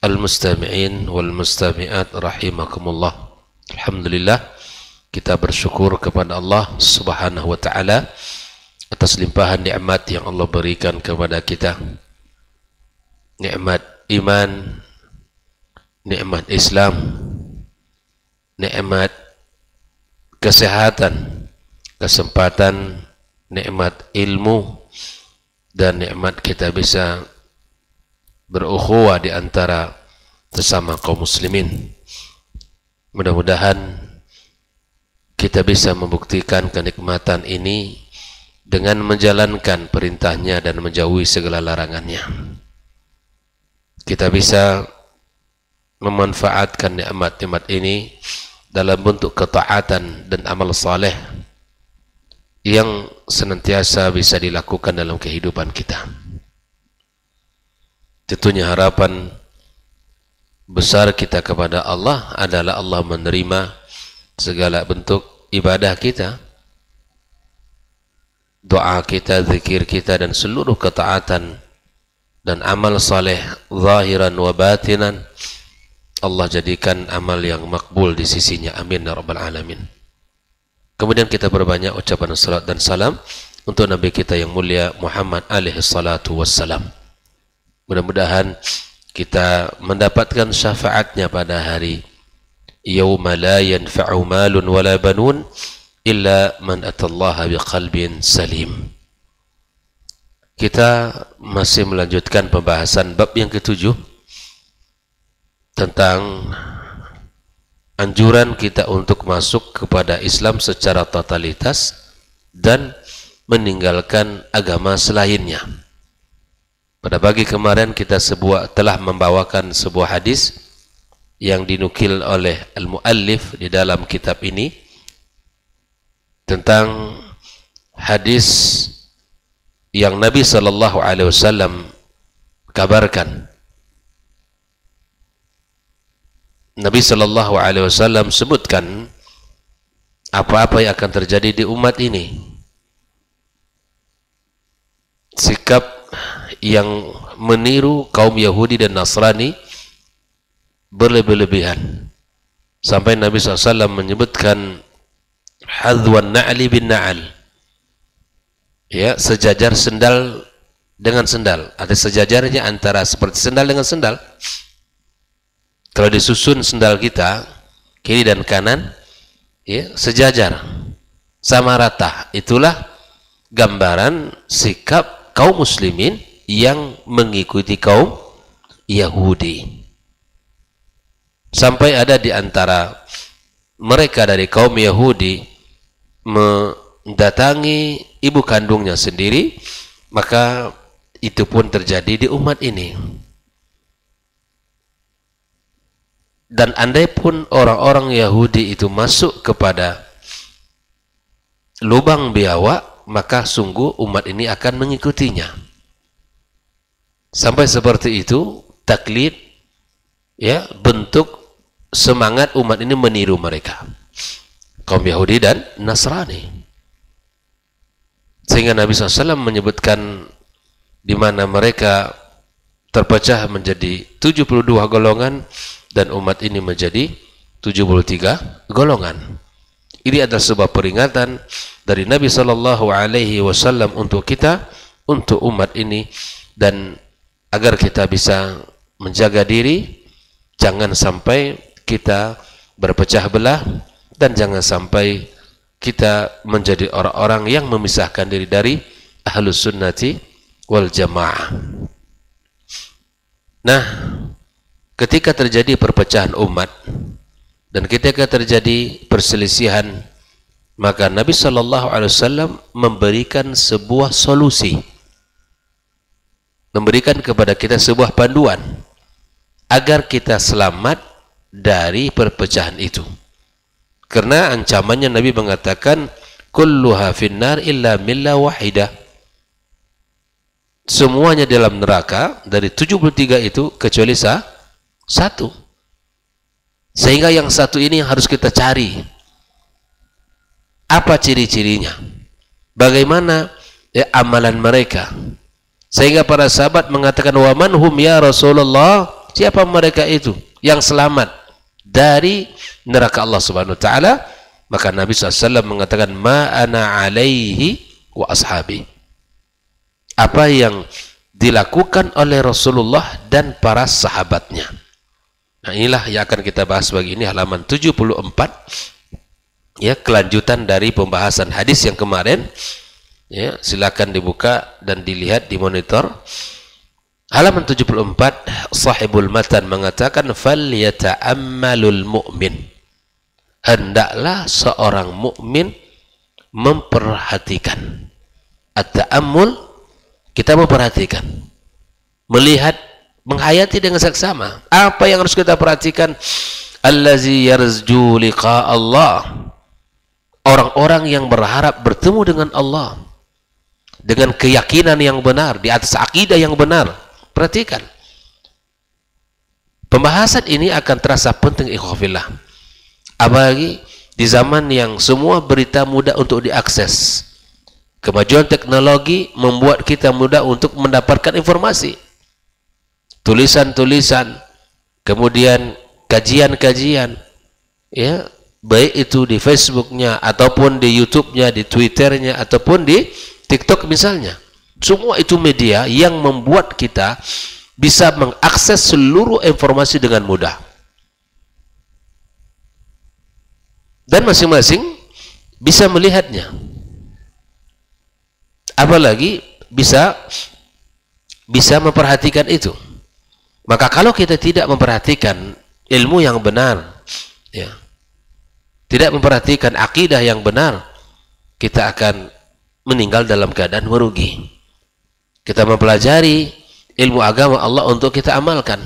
Al-mustami'in wal mustami'at rahimakumullah. Alhamdulillah, kita bersyukur kepada Allah Subhanahu wa taala atas limpahan nikmat yang Allah berikan kepada kita. Nikmat iman, nikmat Islam, nikmat kesehatan, kesempatan, nikmat ilmu, dan nikmat kita bisa berukhuwah di antara sesama kaum muslimin. Mudah-mudahan kita bisa membuktikan kenikmatan ini dengan menjalankan perintahnya dan menjauhi segala larangannya. Kita bisa memanfaatkan nikmat-nikmat ini dalam bentuk ketaatan dan amal saleh yang senantiasa bisa dilakukan dalam kehidupan kita. Tentunya harapan besar kita kepada Allah adalah Allah menerima segala bentuk ibadah kita, doa kita, zikir kita, dan seluruh ketaatan dan amal saleh zahiran wa batinan. Allah jadikan amal yang makbul di sisinya. Amin ya rabbal alamin. Kemudian kita berbanyak ucapan salat dan salam untuk Nabi kita yang mulia Muhammad alaihi salatu wassalam. Mudah-mudahan kita mendapatkan syafaatnya pada hari yauma la yanfa'u malun wala banun illa man atallaha biqalbin salim. Kita masih melanjutkan pembahasan bab yang ketujuh tentang anjuran kita untuk masuk kepada Islam secara totalitas dan meninggalkan agama selainnya. Pada pagi kemarin kita telah membawakan sebuah hadis yang dinukil oleh al-muallif di dalam kitab ini tentang hadis yang Nabi sallallahu alaihi wasallam kabarkan. Nabi sallallahu alaihi wasallam sebutkan apa-apa yang akan terjadi di umat ini. Sikap yang meniru kaum Yahudi dan Nasrani berlebih-lebihan sampai Nabi SAW menyebutkan hadwan na'li bin na'al, ya, sejajar sendal dengan sendal. Ada sejajarnya antara seperti sendal dengan sendal. Kalau disusun sendal kita kiri dan kanan, ya, sejajar sama rata. Itulah gambaran sikap kaum muslimin yang mengikuti kaum Yahudi. Sampai ada di antara mereka dari kaum Yahudi mendatangi ibu kandungnya sendiri, maka itu pun terjadi di umat ini. Dan andai pun orang-orang Yahudi itu masuk kepada lubang biawak, maka sungguh umat ini akan mengikutinya. Sampai seperti itu taklid, ya, bentuk semangat umat ini meniru mereka, kaum Yahudi dan Nasrani. Sehingga Nabi SAW menyebutkan di mana mereka terpecah menjadi 72 golongan dan umat ini menjadi 73 golongan. Ini adalah sebuah peringatan dari Nabi SAW untuk kita, untuk umat ini, dan agar kita bisa menjaga diri, jangan sampai kita berpecah belah, dan jangan sampai kita menjadi orang-orang yang memisahkan diri dari ahlus sunnati wal jamaah. Nah, ketika terjadi perpecahan umat dan ketika terjadi perselisihan, maka Nabi SAW memberikan sebuah solusi, memberikan kepada kita sebuah panduan agar kita selamat dari perpecahan itu. Karena ancamannya Nabi mengatakan kulluha finnar illa millah wahidah. Semuanya dalam neraka dari 73 itu kecuali satu. Sehingga yang satu ini harus kita cari. Apa ciri-cirinya? Bagaimana amalan mereka? Sehingga para sahabat mengatakan, wa man hum ya Rasulullah? Siapa mereka itu yang selamat dari neraka Allah Subhanahu wa taala? Maka Nabi SAW mengatakan, ma ana alaihi wa ashabi. Apa yang dilakukan oleh Rasulullah dan para sahabatnya. Nah, inilah yang akan kita bahas bagi ini, halaman 74. Ya, kelanjutan dari pembahasan hadis yang kemarin. Ya, silakan dibuka dan dilihat di monitor. Halaman 74, sahibul matan mengatakan, falyata'ammalul mu'min. Hendaklah seorang mukmin memperhatikan. At-ta'ammul, kita memperhatikan, melihat, menghayati dengan seksama. Apa yang harus kita perhatikan? Allazi yarju liqa Allah. Orang-orang yang berharap bertemu dengan Allah dengan keyakinan yang benar, di atas akidah yang benar. Perhatikan. Pembahasan ini akan terasa penting, ikhwafillah. Apalagi di zaman yang semua berita mudah untuk diakses. Kemajuan teknologi membuat kita mudah untuk mendapatkan informasi. Tulisan-tulisan, kemudian kajian-kajian, ya, baik itu di Facebooknya, ataupun di YouTube-nya, di Twitter-nya, ataupun di TikTok misalnya. Semua itu media yang membuat kita bisa mengakses seluruh informasi dengan mudah. Dan masing-masing bisa melihatnya. Apalagi bisa memperhatikan itu. Maka kalau kita tidak memperhatikan ilmu yang benar, ya, tidak memperhatikan akidah yang benar, kita akan meninggal dalam keadaan merugi. Kita mempelajari ilmu agama Allah untuk kita amalkan,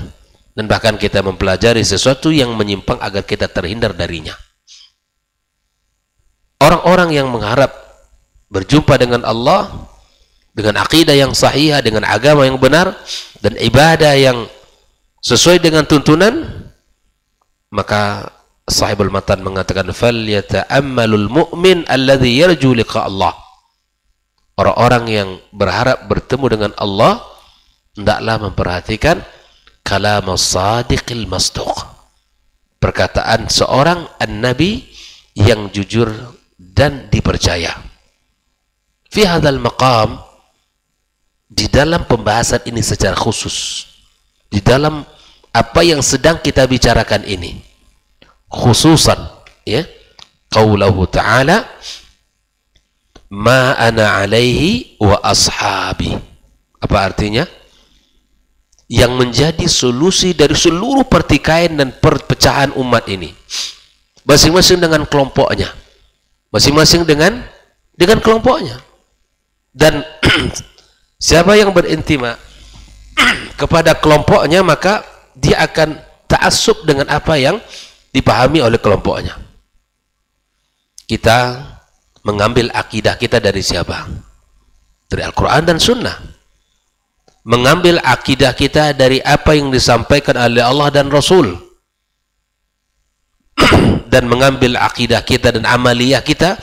dan bahkan kita mempelajari sesuatu yang menyimpang agar kita terhindar darinya. Orang-orang yang mengharap berjumpa dengan Allah dengan akidah yang sahih, dengan agama yang benar, dan ibadah yang sesuai dengan tuntunan, maka sahibul matan mengatakan, falyata'ammalul mu'min alladhi yarju liqa Allah. Orang-orang yang berharap bertemu dengan Allah hendaklah memperhatikan kalam as-sadiqil masduq, perkataan seorang an-nabi yang jujur dan dipercaya. Fi hadzal maqam, di dalam pembahasan ini secara khusus, di dalam apa yang sedang kita bicarakan ini, khususan, ya, qaulahu ta'ala, ma ana alaihi wa ashabi. Apa artinya? Yang menjadi solusi dari seluruh pertikaian dan perpecahan umat ini, masing-masing dengan kelompoknya, masing-masing dengan kelompoknya. Dan siapa yang berintima kepada kelompoknya, maka dia akan ta'assub dengan apa yang dipahami oleh kelompoknya. Kita mengambil akidah kita dari siapa? Dari Al-Quran dan Sunnah. Mengambil akidah kita dari apa yang disampaikan oleh Allah dan Rasul. Dan mengambil akidah kita dan amaliyah kita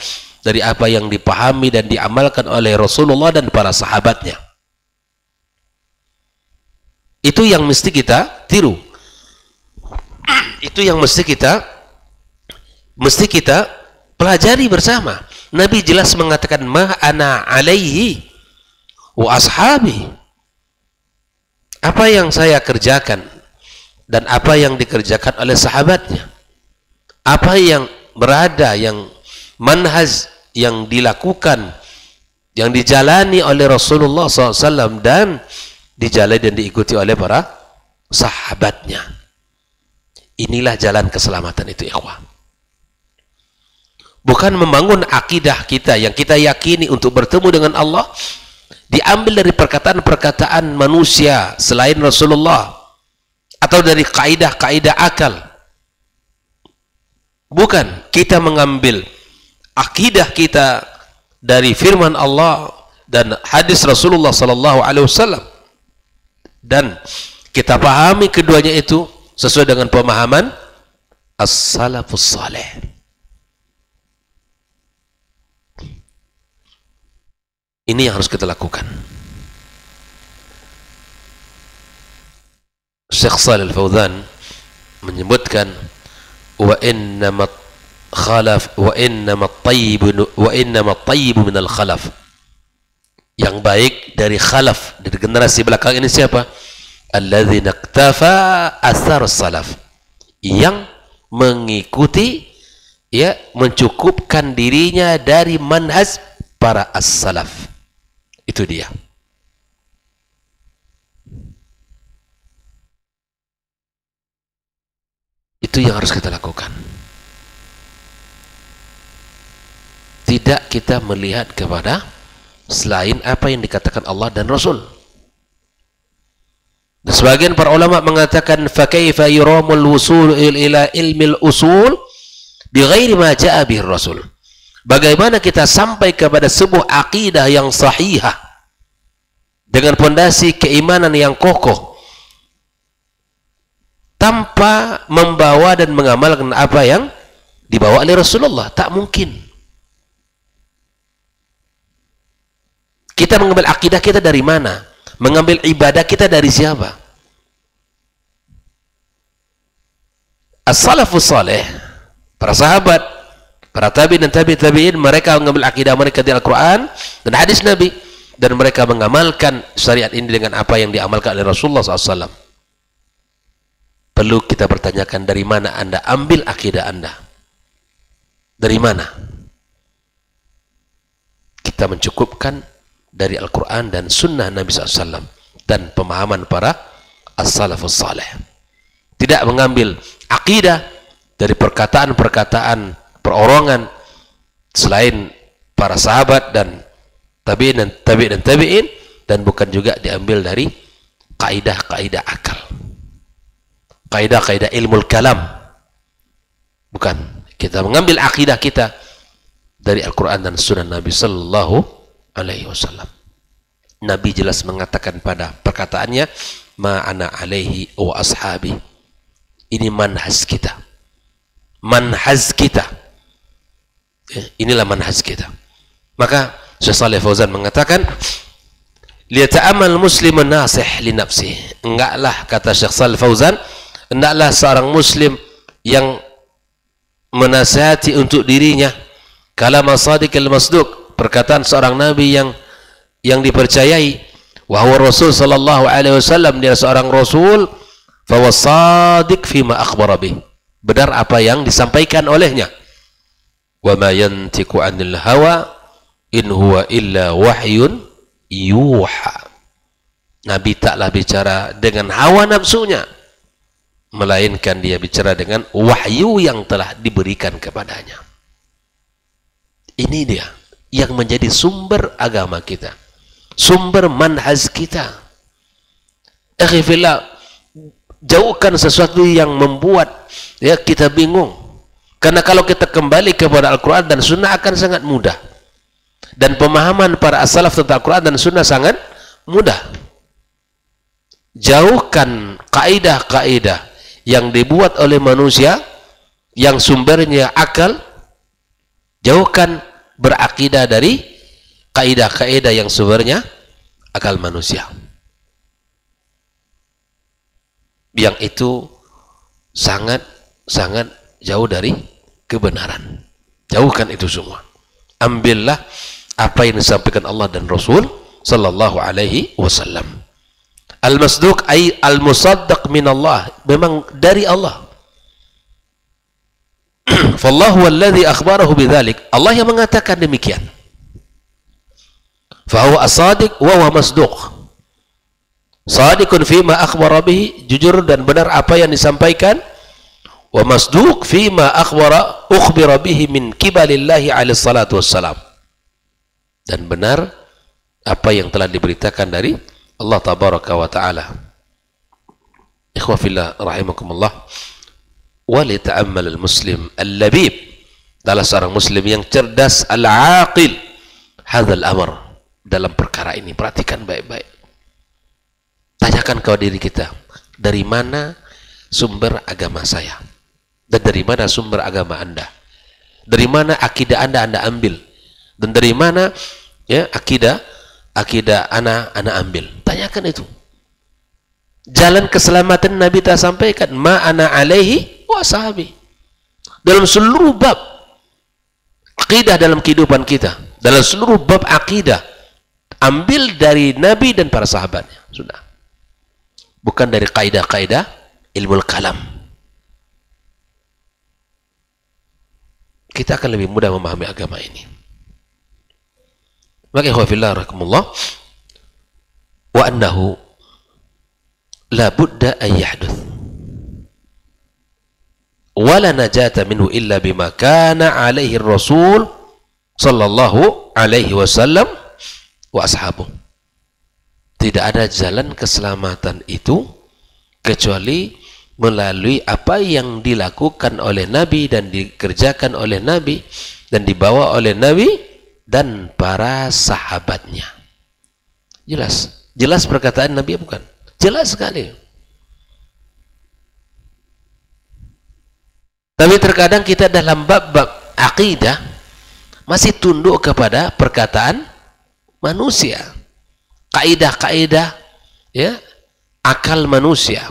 dari apa yang dipahami dan diamalkan oleh Rasulullah dan para sahabatnya. Itu yang mesti kita tiru. Itu yang mesti kita pelajari bersama. Nabi jelas mengatakan, ma ana alaihi wa ashabi. Apa yang saya kerjakan dan apa yang dikerjakan oleh sahabatnya. Apa yang berada, yang manhaj yang dilakukan, yang dijalani oleh Rasulullah SAW dan dijalani dan diikuti oleh para sahabatnya. Inilah jalan keselamatan itu, ikhwah. Bukan membangun akidah kita yang kita yakini untuk bertemu dengan Allah diambil dari perkataan-perkataan manusia selain Rasulullah atau dari kaidah-kaidah akal. Bukan, kita mengambil akidah kita dari firman Allah dan hadis Rasulullah SAW, dan kita pahami keduanya itu sesuai dengan pemahaman as-salafus saleh. Ini yang harus kita lakukan. Syekh Shalih Al-Fauzan menyebutkan wa innamat khalaf wa innamat tayyibu minal khalaf, yang baik dari khalaf, dari generasi belakang ini siapa? Alladzina iktafa athar salaf, yang mengikuti, ya, mencukupkan dirinya dari manhaj para as-salaf. Itu dia. Itu yang harus kita lakukan. Tidak kita melihat kepada selain apa yang dikatakan Allah dan Rasul. Dan sebagian para ulama mengatakan fa kaifa yuramul wusul ila ilmil usul bighairi ma jaa bihi Rasul. Bagaimana kita sampai kepada sebuah akidah yang sahihah dengan pondasi keimanan yang kokoh tanpa membawa dan mengamalkan apa yang dibawa oleh Rasulullah? Tak mungkin. Kita mengambil akidah kita dari mana? Mengambil ibadah kita dari siapa? As-salafus salih, para sahabat, para tabi'in dan tabi'in, mereka mengambil akidah mereka dari Al-Quran dan hadis Nabi, dan mereka mengamalkan syariat ini dengan apa yang diamalkan oleh Rasulullah SAW. Perlu kita pertanyakan, dari mana Anda ambil akidah Anda? Dari mana? Kita mencukupkan dari Al-Quran dan Sunnah Nabi SAW dan pemahaman para as-salafus salih. Tidak mengambil akidah dari perkataan-perkataan perorangan selain para sahabat dan tabi'in, dan bukan juga diambil dari kaidah-kaidah akal, kaidah-kaidah ilmu kalam. Bukan. Kita mengambil akidah kita dari Al-Quran dan Sunnah Nabi Sallallahu Alaihi Wasallam. Nabi jelas mengatakan pada perkataannya, ma ana alaihi wa ashabi. Ini manhaj kita. Manhaj kita. Inilah manhaj kita. Maka Syekh Shalih Fauzan mengatakan, liyata'amal muslimun nasih li nafsihi. Enggaklah, kata Syekh Shalih Fauzan, hendaklah seorang muslim yang menasihati untuk dirinya kalam as-sadiqil masduq, perkataan seorang nabi yang dipercayai, wa huwa Rasul sallallahu alaihi wasallam, dia seorang rasul, fa wasadiq fima akhbara bih, benar apa yang disampaikan olehnya, wa ma yantiqu anil hawa in huwa illa wahyun yuha. Nabi taklah bicara dengan hawa nafsunya, melainkan dia bicara dengan wahyu yang telah diberikan kepadanya. Ini dia yang menjadi sumber agama kita, sumber manhaj kita. Akhi fillah, jauhkan sesuatu yang membuat kita bingung. Karena kalau kita kembali kepada Al-Quran dan Sunnah akan sangat mudah. Dan pemahaman para as-salaf tentang Al-Quran dan Sunnah sangat mudah. Jauhkan kaidah-kaidah yang dibuat oleh manusia yang sumbernya akal, jauhkan berakidah dari kaidah-kaidah yang sumbernya akal manusia, yang itu sangat jauh dari kebenaran. Jauhkan itu semua. Ambillah apa yang disampaikan Allah dan Rasul sallallahu alaihi wasallam. Al-masduq ay al-musaddaq min Allah, memang dari Allah. Fallahu alladhi akhbarahu bidzalik, Allah yang mengatakan demikian. Fa huwa as-sadiq wa huwa masduq. Sadiqun fima akhbara bihi, jujur dan benar apa yang disampaikan, wa masduq fima ukhbira bihi min qibalillahi alaihi salatu wassalam, dan benar apa yang telah diberitakan dari Allah tabaraka wa ta'ala. Ikhwa fillah rahimakumullah, wa li ta'ammal al-muslim al-labib, adalah seorang muslim yang cerdas, al-aqil, hadzal amr, dalam perkara ini. Perhatikan baik-baik. Tanyakan kepada diri kita, dari mana sumber agama saya? Dan dari mana sumber agama Anda? Dari mana akidah Anda ambil? Dan dari mana akidah ana ambil? Tanyakan itu. Jalan keselamatan Nabi telah sampaikan, ma ana alaihi wa sahabi. Dalam seluruh bab akidah dalam kehidupan kita, dalam seluruh bab akidah, ambil dari Nabi dan para sahabatnya. Sudah. Bukan dari kaidah-kaidah ilmu kalam. Kita akan lebih mudah memahami agama ini. Maka ikhwafillah rahimakumullah, wa annahu la budda an yahduth wa la najata minhu illa bima kana alaihi rasul sallallahu alaihi wasallam wa ashabuh. Tidak ada jalan keselamatan itu kecuali melalui apa yang dilakukan oleh Nabi dan dikerjakan oleh Nabi dan dibawa oleh Nabi dan para sahabatnya. Jelas, jelas perkataan Nabi bukan? Jelas sekali. Tapi terkadang kita dalam bab-bab akidah masih tunduk kepada perkataan manusia, kaidah-kaidah, ya, akal manusia.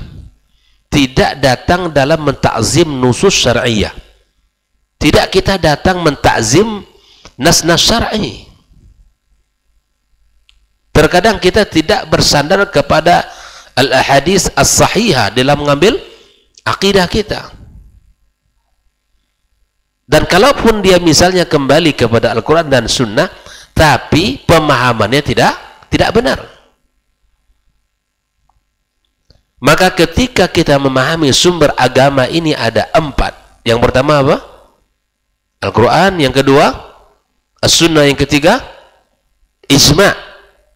Tidak datang dalam mentakzim nusus syar'iyah. Tidak kita datang mentakzim nas-nas syar'i. Terkadang kita tidak bersandar kepada al-ahadis as-sahihah dalam mengambil akidah kita. Dan kalaupun dia misalnya kembali kepada Al-Quran dan Sunnah, tapi pemahamannya tidak benar. Maka ketika kita memahami sumber agama ini ada 4. Yang pertama apa? Al-Quran. Yang kedua As-Sunnah. Yang ketiga Ijma'.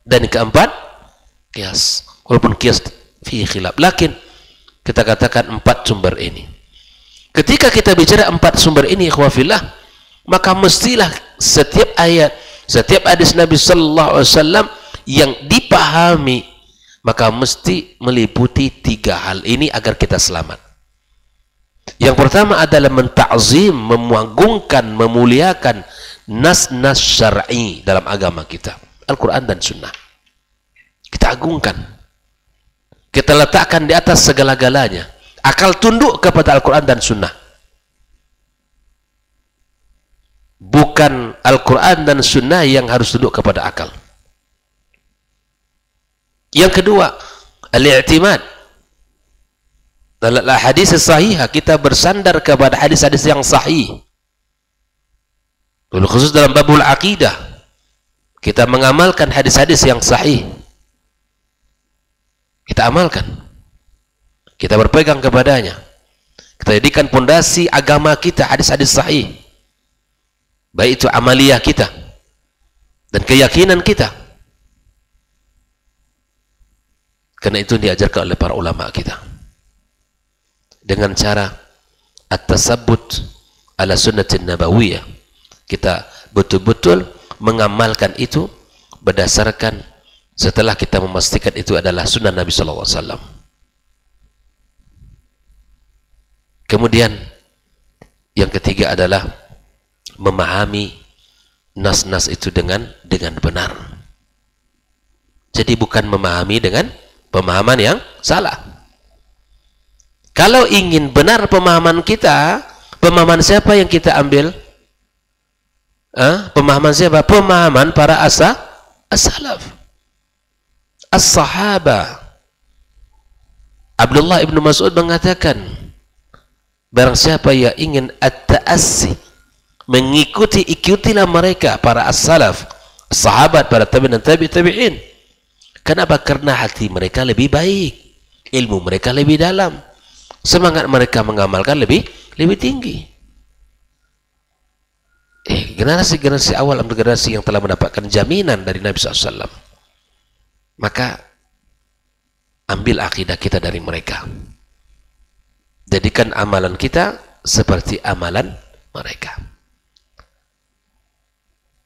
Dan yang keempat qiyas. Walaupun qiyas fi khilaf, lakin kita katakan 4 sumber ini. Ketika kita bicara 4 sumber ini ikhwafillah, maka mestilah setiap ayat, setiap hadis Nabi sallallahu alaihi wasallam yang dipahami maka mesti meliputi 3 hal ini agar kita selamat. Yang pertama adalah mentakzim, memagungkan, memuliakan nas-nas syar'i dalam agama kita, Al-Quran dan Sunnah. Kita agungkan, kita letakkan di atas segala-galanya. Akal tunduk kepada Al-Quran dan Sunnah. Bukan Al-Quran dan Sunnah yang harus tunduk kepada akal. Yang kedua, al-i'timad. Dalam hadis sahih, kita bersandar kepada hadis-hadis yang sahih. Khusus dalam babul akidah, kita mengamalkan hadis-hadis yang sahih. Kita amalkan. Kita berpegang kepadanya. Kita jadikan pondasi agama kita hadis-hadis sahih. Baik itu amaliyah kita dan keyakinan kita. Karena itu diajarkan oleh para ulama kita. Dengan cara at-tasabbut ala sunnatin nabawiyah. Kita betul-betul mengamalkan itu berdasarkan setelah kita memastikan itu adalah sunnah Nabi SAW. Kemudian yang ketiga adalah memahami nas-nas itu dengan benar. Jadi bukan memahami dengan pemahaman yang salah. Kalau ingin benar pemahaman kita, pemahaman siapa yang kita ambil? Pemahaman siapa? Pemahaman para as-salaf, as-sahaba. Abdullah ibnu Mas'ud mengatakan, barang siapa yang ingin at-ta'assi, ikutilah mereka, para as-salaf, sahabat, para tabi'in dan tabi'in. Kenapa? Karena hati mereka lebih baik, ilmu mereka lebih dalam, semangat mereka mengamalkan lebih tinggi. Generasi awal adalah generasi yang telah mendapatkan jaminan dari Nabi SAW. Maka ambil akidah kita dari mereka. Jadikan amalan kita seperti amalan mereka.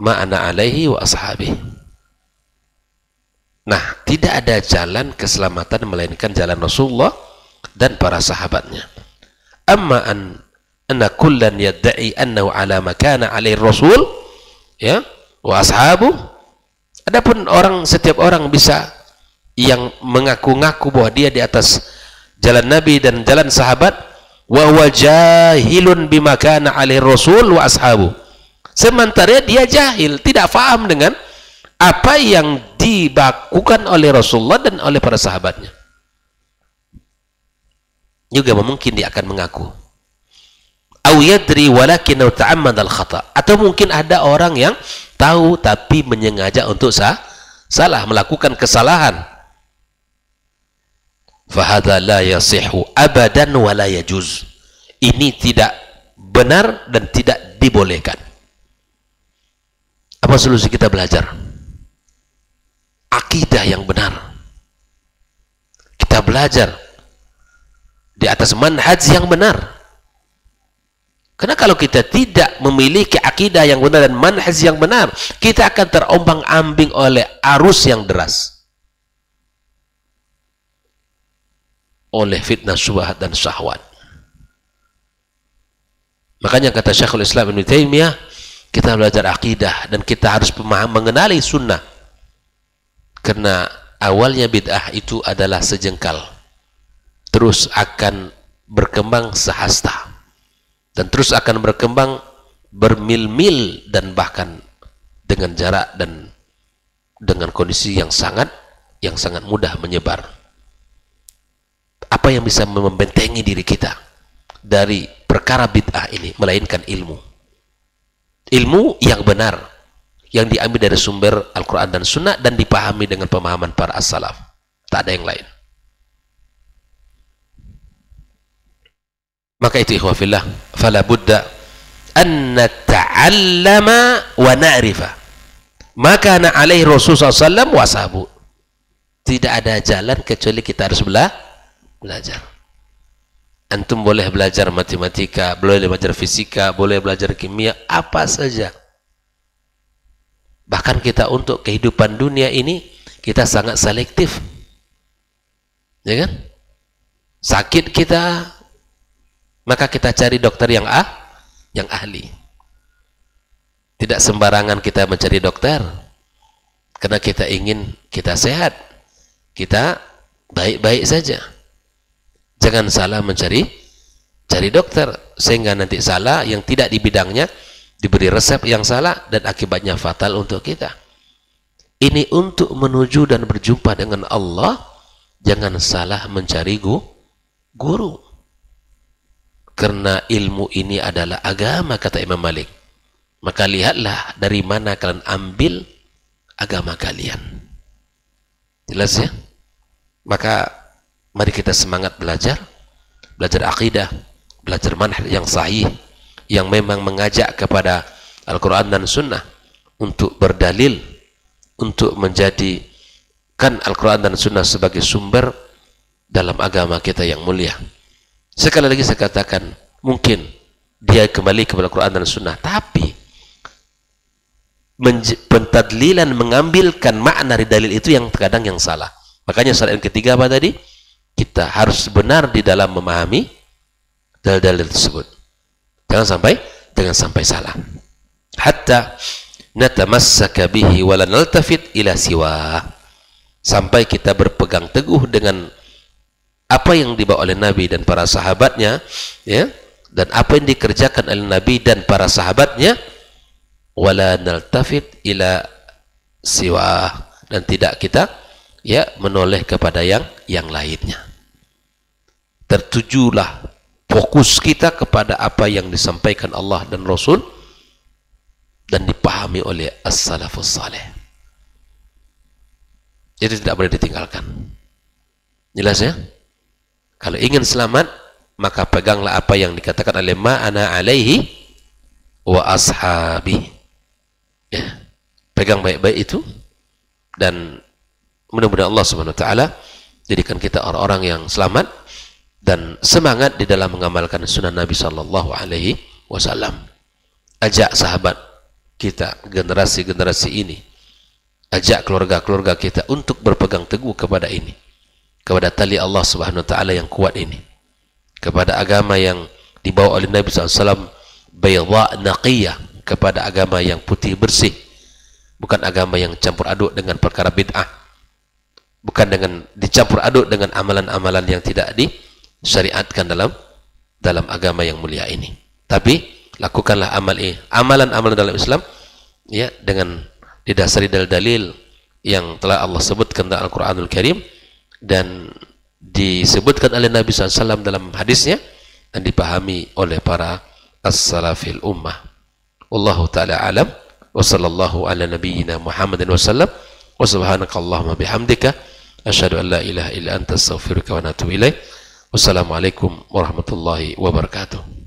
Ma'ana alaihi wa ashabi. Nah, tidak ada jalan keselamatan melainkan jalan Rasulullah dan para sahabatnya. Amma anna kullan yadda'i annahu ala makana alaihi rasul, ya, wa ashabu. Adapun setiap orang bisa yang mengaku-ngaku bahwa dia di atas jalan Nabi dan jalan sahabat, wa huwa jahilun bima kana alaihi rasul wa ashabu, sementara dia jahil, tidak faham dengan apa yang dilakukan oleh Rasulullah dan oleh para sahabatnya. Juga mungkin dia akan mengaku, au yadri walakin ta'ammad al-khata, atau mungkin ada orang yang tahu tapi menyengaja untuk salah, melakukan kesalahan. Fahadha la yasihu abadan wa la yajuz, ini tidak benar dan tidak dibolehkan. Apa solusi kita belajar? Akidah yang benar. Kita belajar di atas manhaj yang benar. Karena kalau kita tidak memiliki akidah yang benar dan manhaj yang benar, kita akan terombang-ambing oleh arus yang deras, oleh fitnah syubhat dan syahwat. Makanya kata Syekhul Islam Ibnu Taimiyah, kita belajar akidah dan kita harus mengenali sunnah. Karena awalnya bid'ah itu adalah sejengkal, terus akan berkembang sehasta, dan terus akan berkembang bermil-mil, dan bahkan dengan jarak dan dengan kondisi yang sangat mudah menyebar. Apa yang bisa membentengi diri kita dari perkara bid'ah ini, melainkan ilmu yang benar, yang diambil dari sumber Al-Quran dan Sunnah dan dipahami dengan pemahaman para as-salaf. Tak ada yang lain. Maka itu ikhwafillah, fala budda an nata'allama wa na'rifa ma kana alaihi Rasulullah SAW wa ashabu. Tidak ada jalan kecuali kita harus belajar. Antum boleh belajar matematika, boleh belajar fisika, boleh belajar kimia, apa saja. Bahkan kita untuk kehidupan dunia ini kita sangat selektif, ya kan? Sakit kita, maka kita cari dokter yang ahli. Tidak sembarangan kita mencari dokter, karena kita ingin kita sehat, kita baik-baik saja. Jangan salah cari dokter, sehingga nanti salah yang tidak di bidangnya, diberi resep yang salah dan akibatnya fatal untuk kita. Ini untuk menuju dan berjumpa dengan Allah, jangan salah mencari guru. Karena ilmu ini adalah agama, kata Imam Malik. Maka lihatlah dari mana kalian ambil agama kalian. Jelas ya? Maka mari kita semangat belajar akidah, belajar manhaj yang sahih, yang memang mengajak kepada Al-Quran dan Sunnah, untuk berdalil, untuk menjadikan Al-Quran dan Sunnah sebagai sumber dalam agama kita yang mulia. Sekali lagi saya katakan, mungkin dia kembali kepada Al-Quran dan Sunnah, tapi pentadlilan, mengambilkan makna dari dalil itu yang terkadang yang salah. Makanya syarat yang ketiga apa tadi? Kita harus benar di dalam memahami dalil-dalil tersebut. Jangan sampai salah. Hatta natamassaka bihi wa la naltafit ila siwa. Sampai kita berpegang teguh dengan apa yang dibawa oleh Nabi dan para sahabatnya, ya, dan apa yang dikerjakan oleh Nabi dan para sahabatnya, wa la naltafit ila siwa, dan tidak kita menoleh kepada yang lainnya. Tertujulah fokus kita kepada apa yang disampaikan Allah dan Rasul dan dipahami oleh as-salafus salih. Jadi tidak boleh ditinggalkan. Jelas ya? Kalau ingin selamat, maka peganglah apa yang dikatakan oleh ma ana alaihi wa ashabi. Ya. Pegang baik-baik itu, dan mudah-mudahan Allah Subhanahu wa taala jadikan kita orang-orang yang selamat dan semangat di dalam mengamalkan sunnah Nabi sallallahu alaihi wasallam. Ajak sahabat kita, generasi-generasi ini, ajak keluarga-keluarga kita untuk berpegang teguh kepada ini, kepada tali Allah Subhanahu wa taala yang kuat ini, kepada agama yang dibawa oleh Nabi sallallahu alaihi wasallam, bayda naqiyah, kepada agama yang putih bersih, bukan agama yang campur aduk dengan perkara bid'ah. bukan dengan dicampur aduk dengan amalan-amalan yang tidak disyariatkan dalam agama yang mulia ini. Tapi lakukanlah amalan-amalan dalam Islam ya dengan didasari dalil-dalil yang telah Allah sebutkan dalam Al-Qur'anul Karim dan disebutkan oleh Nabi SAW dalam hadisnya dan dipahami oleh para as-salafil ummah. Wallahu ta'ala alam wa sallallahu ala nabiyyina Muhammadin wa sallam wa subhanakallahumma bihamdika asyhadu an la ilaha illa anta astaghfiruka wa atubu ilaik. Wassalamualaikum warahmatullahi wabarakatuh.